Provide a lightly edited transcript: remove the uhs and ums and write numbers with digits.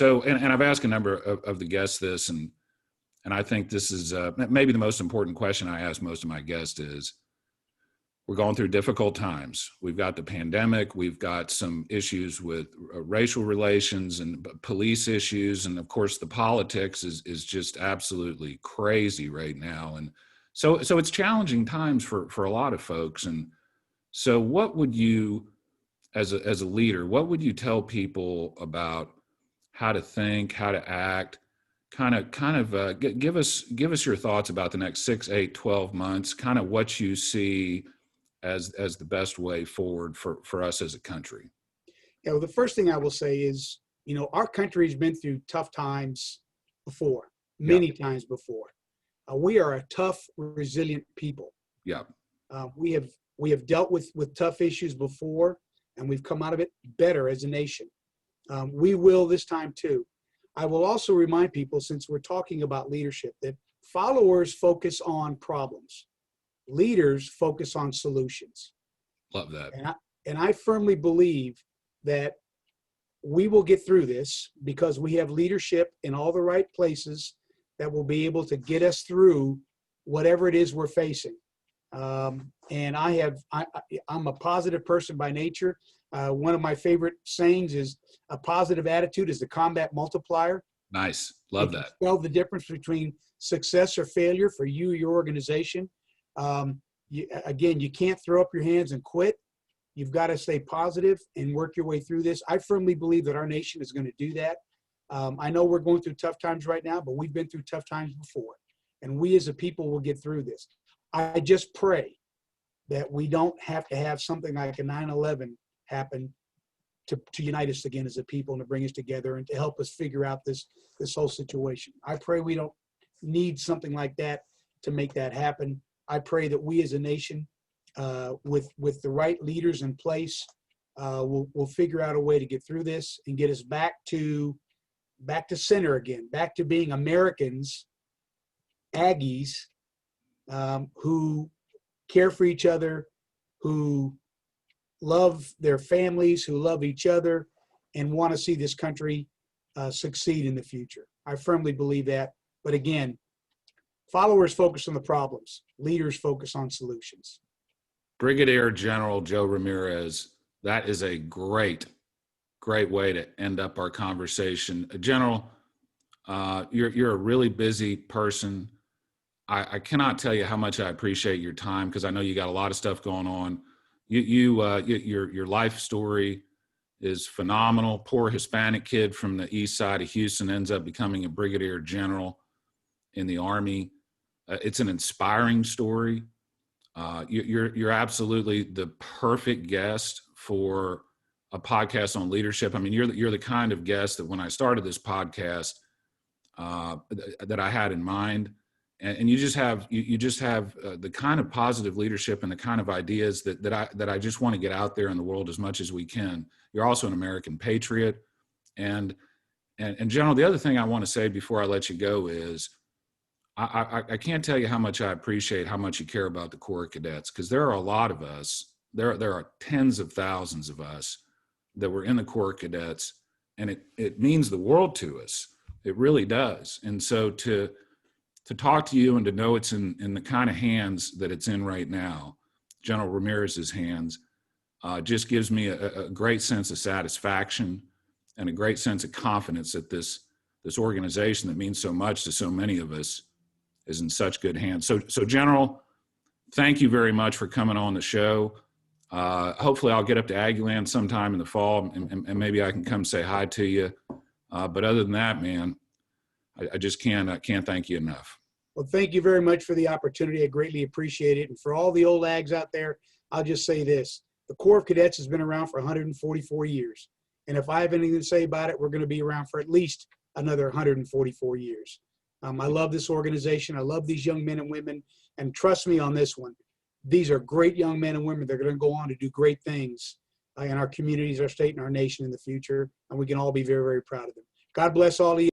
So, and I've asked a number of the guests this, and I think this is maybe the most important question I ask most of my guests is, we're going through difficult times. We've got the pandemic. We've got some issues with racial relations and police issues. And of course, the politics is just absolutely crazy right now. And so it's challenging times for a lot of folks. And so what would you, as a leader, what would you tell people about how to think, how to act, give us your thoughts about the next 6, 8, 12 months, kind of what you see as the best way forward for us as a country? Yeah, well, the first thing I will say is, our country's been through tough times before, many times before. We are a tough, resilient people. Yeah. We have dealt with tough issues before, and we've come out of it better as a nation. We will this time too. I will also remind people, since we're talking about leadership, that followers focus on problems. Leaders focus on solutions. Love that. And I firmly believe that we will get through this because we have leadership in all the right places that will be able to get us through whatever it is we're facing. And I'm a positive person by nature. One of my favorite sayings is, a positive attitude is the combat multiplier. Nice. Love that. Spell the difference between success or failure for you or your organization. Again, you can't throw up your hands and quit. You've got to stay positive and work your way through this. I firmly believe that our nation is going to do that. I know we're going through tough times right now, but we've been through tough times before. And we as a people will get through this. I just pray that we don't have to have something like a 9/11 happen to unite us again as a people and to bring us together and to help us figure out this whole situation. I pray we don't need something like that to make that happen. I pray that we as a nation, with the right leaders in place, we'll figure out a way to get through this and get us back to center again, back to being Americans, Aggies, who care for each other, who love their families, who love each other, and want to see this country succeed in the future. I firmly believe that. But again, followers focus on the problems. Leaders focus on solutions. Brigadier General Joe Ramirez, that is a great way to end up our conversation. General, you're a really busy person. I cannot tell you how much I appreciate your time, because I know you got a lot of stuff going on. Your life story is phenomenal. Poor Hispanic kid from the east side of Houston ends up becoming a brigadier general in the Army. It's an inspiring story. You're absolutely the perfect guest for a podcast on leadership. I mean, you're the kind of guest that when I started this podcast, that I had in mind. And you just have the kind of positive leadership and the kind of ideas that I just want to get out there in the world as much as we can. You're also an American patriot, and General, the other thing I want to say before I let you go is I can't tell you how much I appreciate how much you care about the Corps of Cadets, because there are a lot of us. There are tens of thousands of us that were in the Corps of Cadets, and it means the world to us. It really does. And so to talk to you and to know it's in the kind of hands that it's in right now, General Ramirez's hands, just gives me a great sense of satisfaction and a great sense of confidence that this organization that means so much to so many of us is in such good hands. So General, thank you very much for coming on the show. Hopefully I'll get up to Aggieland sometime in the fall, and maybe I can come say hi to you. But other than that, man, I just can't thank you enough. Well, thank you very much for the opportunity. I greatly appreciate it. And for all the old Ags out there, I'll just say this. The Corps of Cadets has been around for 144 years. And if I have anything to say about it, we're going to be around for at least another 144 years. I love this organization. I love these young men and women. And trust me on this one. These are great young men and women. They're going to go on to do great things in our communities, our state, and our nation in the future. And we can all be very, very proud of them. God bless all of you.